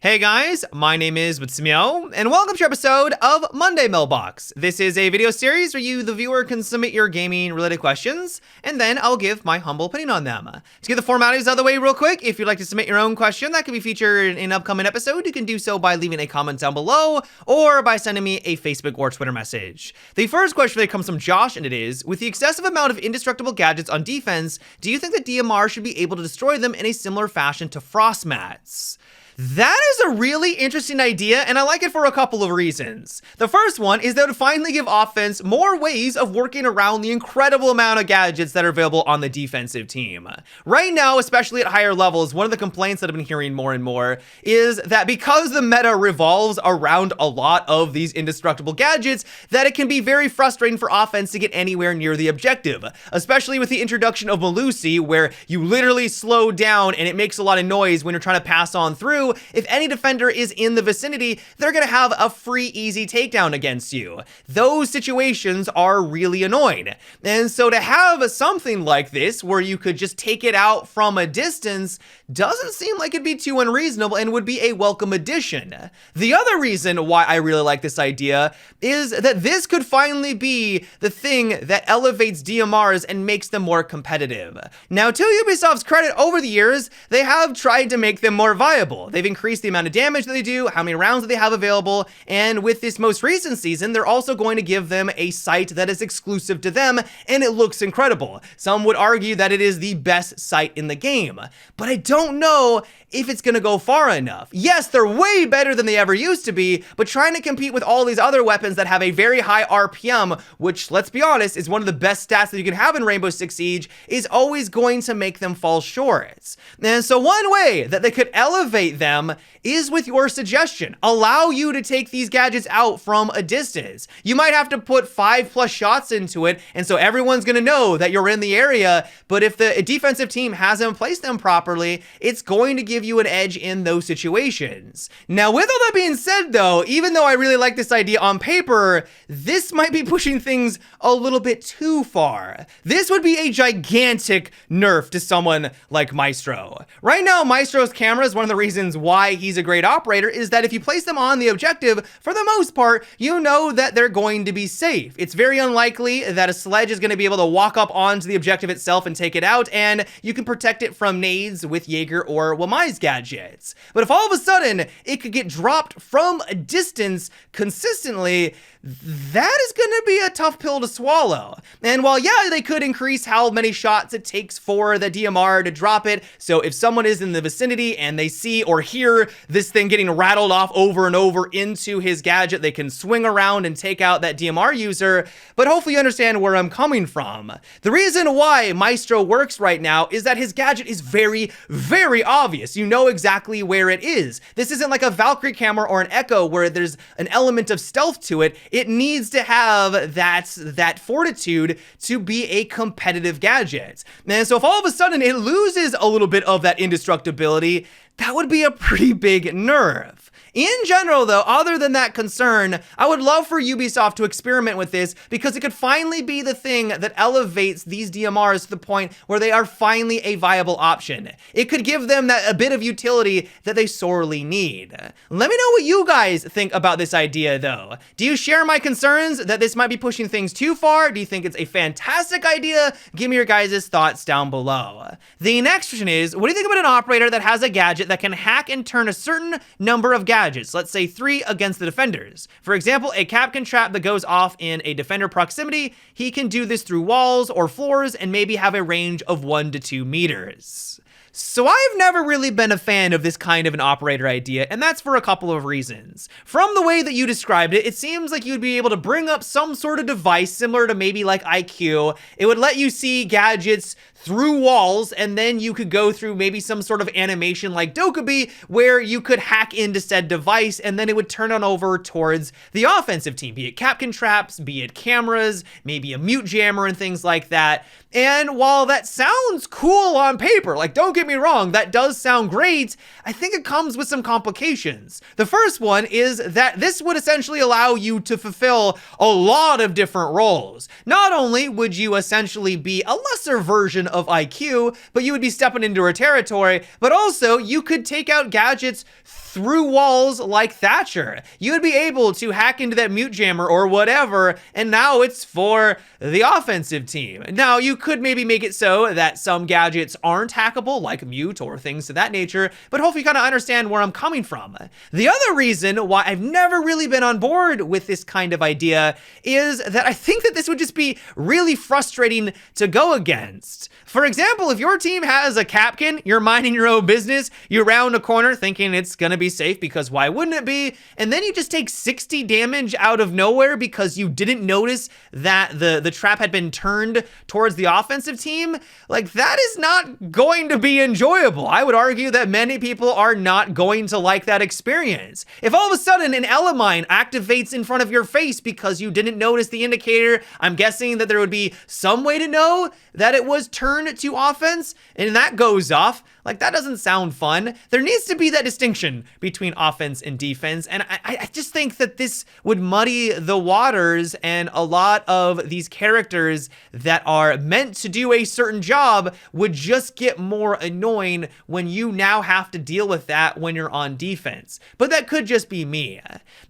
Hey guys, my name is Butsumio, and welcome to your episode of Monday Mailbox. This is a video series where you, the viewer, can submit your gaming-related questions, and then I'll give my humble opinion on them. To get the formalities out of the way real quick, if you'd like to submit your own question that can be featured in an upcoming episode, you can do so by leaving a comment down below, or by sending me a Facebook or Twitter message. The first question today comes from Josh, and it is, with the excessive amount of indestructible gadgets on defense, do you think that DMR should be able to destroy them in a similar fashion to frost mats? That is a really interesting idea, and I like it for a couple of reasons. The first one is that it would finally give offense more ways of working around the incredible amount of gadgets that are available on the defensive team. Right now, especially at higher levels, one of the complaints that I've been hearing more and more is that because the meta revolves around a lot of these indestructible gadgets, that it can be very frustrating for offense to get anywhere near the objective, especially with the introduction of Melusi, where you literally slow down and it makes a lot of noise when you're trying to pass on through. If any defender is in the vicinity, they're going to have a free, easy takedown against you. Those situations are really annoying. And so to have something like this, where you could just take it out from a distance, doesn't seem like it'd be too unreasonable and would be a welcome addition. The other reason why I really like this idea is that this could finally be the thing that elevates DMRs and makes them more competitive. Now, to Ubisoft's credit, over the years, they have tried to make them more viable. They've increased the amount of damage that they do, how many rounds that they have available, and with this most recent season, they're also going to give them a sight that is exclusive to them, and it looks incredible. Some would argue that it is the best sight in the game, but I don't know if it's gonna go far enough. Yes, they're way better than they ever used to be, but trying to compete with all these other weapons that have a very high RPM, which, let's be honest, is one of the best stats that you can have in Rainbow Six Siege, is always going to make them fall short. And so one way that they could elevate them is with your suggestion. Allow you to take these gadgets out from a distance. You might have to put 5+ shots into it, and so everyone's gonna know that you're in the area, but if the defensive team hasn't placed them properly, it's going to give you an edge in those situations. Now, with all that being said though, even though I really like this idea on paper, this might be pushing things a little bit too far. This would be a gigantic nerf to someone like Maestro. Right now, Maestro's camera is one of the reasons why he's a great operator, is that if you place them on the objective, for the most part, you know that they're going to be safe. It's very unlikely that a sledge is going to be able to walk up onto the objective itself and take it out, and you can protect it from nades with Jaeger or Wamai's gadgets. But if all of a sudden it could get dropped from a distance consistently, that is going to be a tough pill to swallow. And while, yeah, they could increase how many shots it takes for the DMR to drop it, so if someone is in the vicinity and they see or hear this thing getting rattled off over and over into his gadget, they can swing around and take out that DMR user, but hopefully you understand where I'm coming from. The reason why Maestro works right now is that his gadget is very, very obvious. You know exactly where it is. This isn't like a Valkyrie camera or an Echo where there's an element of stealth to it. It needs to have that fortitude to be a competitive gadget. And so if all of a sudden it loses a little bit of that indestructibility, that would be a pretty big nerf. In general though, other than that concern, I would love for Ubisoft to experiment with this, because it could finally be the thing that elevates these DMRs to the point where they are finally a viable option. It could give them a bit of utility that they sorely need. Let me know what you guys think about this idea though. Do you share my concerns that this might be pushing things too far? Do you think it's a fantastic idea? Give me your guys' thoughts down below. The next question is, what do you think about an operator that has a gadget that can hack and turn a certain number of gadgets? Let's say 3 against the defenders. For example, a Capcan trap that goes off in a defender proximity, he can do this through walls or floors and maybe have a range of 1 to 2 meters. So I've never really been a fan of this kind of an operator idea, and that's for a couple of reasons. From the way that you described it, it seems like you'd be able to bring up some sort of device similar to maybe like IQ. It would let you see gadgets through walls, and then you could go through maybe some sort of animation like Dokkaebi, where you could hack into said device, and then it would turn on over towards the offensive team, be it Capcan traps, be it cameras, maybe a mute jammer and things like that. And while that sounds cool on paper, like don't get get me wrong, that does sound great. I think it comes with some complications. The first one is that this would essentially allow you to fulfill a lot of different roles. Not only would you essentially be a lesser version of IQ, but you would be stepping into her territory, but also you could take out gadgets through walls like Thatcher. You would be able to hack into that mute jammer or whatever, and now it's for the offensive team. Now, you could maybe make it so that some gadgets aren't hackable, like mute or things of that nature, but hopefully you kind of understand where I'm coming from. The other reason why I've never really been on board with this kind of idea is that I think that this would just be really frustrating to go against. For example, if your team has a Capcan, you're minding your own business, you round a corner thinking it's gonna be safe because why wouldn't it be? And then you just take 60 damage out of nowhere because you didn't notice that the trap had been turned towards the offensive team. Like, that is not going to be enjoyable. I would argue that many people are not going to like that experience. If all of a sudden an Elamine activates in front of your face because you didn't notice the indicator, I'm guessing that there would be some way to know that it was turned to offense, and that goes off. Like, that doesn't sound fun. There needs to be that distinction between offense and defense, and I just think that this would muddy the waters, and a lot of these characters that are meant to do a certain job would just get more annoying when you now have to deal with that when you're on defense. But that could just be me.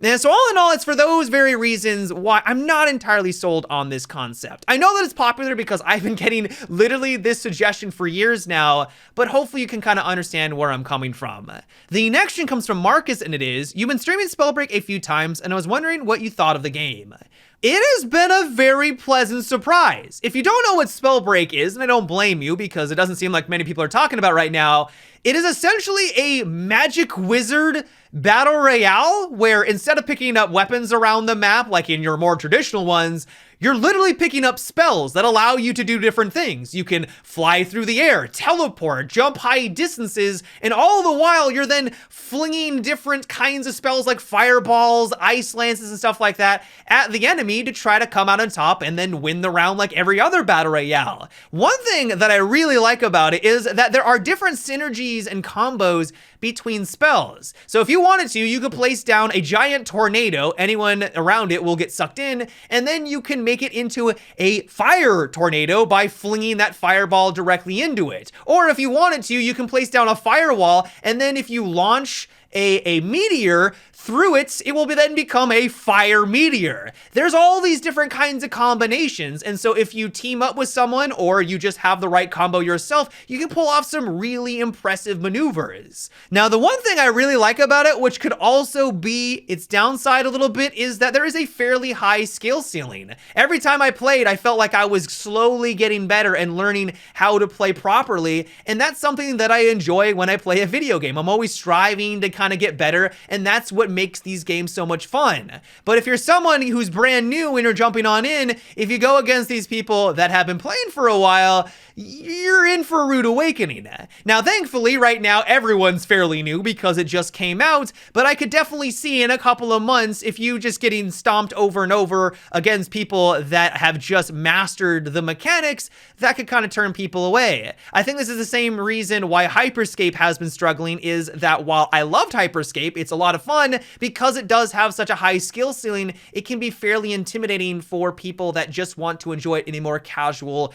And so all in all, it's for those very reasons why I'm not entirely sold on this concept. I know that it's popular because I've been getting literally this suggestion for years now, but hopefully you can kind of understand where I'm coming from. The next question comes from Marcus, and it is, you've been streaming Spellbreak a few times, and I was wondering what you thought of the game. It has been a very pleasant surprise. If you don't know what Spellbreak is, and I don't blame you because it doesn't seem like many people are talking about right now, it is essentially a magic wizard battle royale where instead of picking up weapons around the map like in your more traditional ones, you're literally picking up spells that allow you to do different things. You can fly through the air, teleport, jump high distances, and all the while you're then flinging different kinds of spells like fireballs, ice lances, and stuff like that at the enemy to try to come out on top and then win the round like every other battle royale. One thing that I really like about it is that there are different synergies and combos between spells. So if you wanted to, you could place down a giant tornado, anyone around it will get sucked in, and then you can make it into a fire tornado by flinging that fireball directly into it. Or if you wanted to, you can place down a firewall, and then if you launch a meteor through it, it will then become a fire meteor. There's all these different kinds of combinations, and so if you team up with someone or you just have the right combo yourself, you can pull off some really impressive maneuvers. Now, the one thing I really like about it, which could also be its downside a little bit, is that there is a fairly high skill ceiling. Every time I played, I felt like I was slowly getting better and learning how to play properly, and that's something that I enjoy when I play a video game. I'm always striving to kind of get better, and that's what makes these games so much fun. But if you're someone who's brand new and you're jumping on in, if you go against these people that have been playing for a while, you're in for a rude awakening. Now, thankfully, right now, everyone's fairly new because it just came out, but I could definitely see in a couple of months, if you just getting stomped over and over against people that have just mastered the mechanics, that could kind of turn people away. I think this is the same reason why Hyperscape has been struggling, is that while I loved Hyperscape, it's a lot of fun, because it does have such a high skill ceiling, it can be fairly intimidating for people that just want to enjoy it in a more casual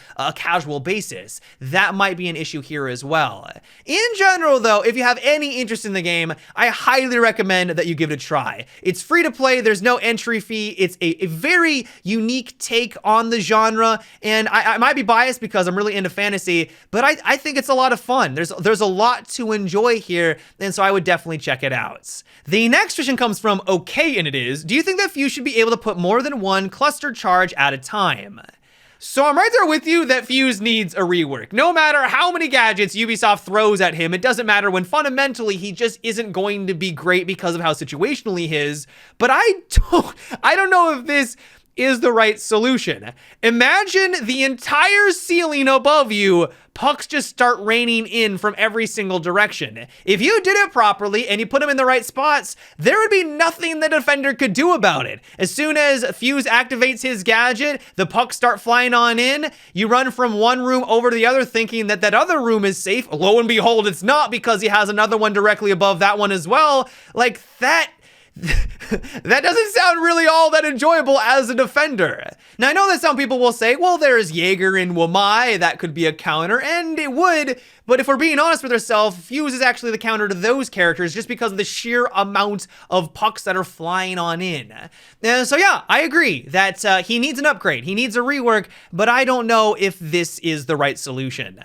basis. That might be an issue here as well. In general, though, if you have any interest in the game, I highly recommend that you give it a try. It's free to play, there's no entry fee, it's a very unique take on the genre, and I might be biased because I'm really into fantasy, but I think it's a lot of fun. There's a lot to enjoy here, and so I would definitely check it out. The next question comes from Okay, and it is, do you think that Fuze should be able to put more than one cluster charge at a time? So I'm right there with you that Fuze needs a rework. No matter how many gadgets Ubisoft throws at him, it doesn't matter when fundamentally he just isn't going to be great because of how situational he is. But I don't know if this is the right solution. Imagine the entire ceiling above you, pucks just start raining in from every single direction. If you did it properly and you put them in the right spots, there would be nothing the defender could do about it. As soon as Fuze activates his gadget, the pucks start flying on in. You run from one room over to the other thinking that that other room is safe. Lo and behold, it's not, because he has another one directly above that one as well. Like that. That doesn't sound really all that enjoyable as a defender. Now, I know that some people will say, well, there's Jaeger and Wamai, that could be a counter, and it would, but if we're being honest with ourselves, Fuze is actually the counter to those characters just because of the sheer amount of pucks that are flying on in. So yeah, I agree that he needs an upgrade, he needs a rework, but I don't know if this is the right solution.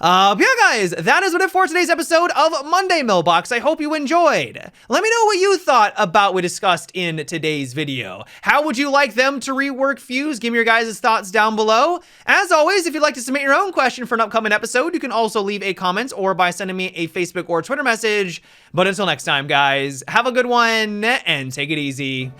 But yeah, guys, that is what it for today's episode of Monday Mailbox. I hope you enjoyed. Let me know what you thought about what we discussed in today's video. How would you like them to rework Fuze? Give me your guys' thoughts down below. As always, if you'd like to submit your own question for an upcoming episode, you can also leave a comment or by sending me a Facebook or Twitter message. But until next time, guys, have a good one and take it easy.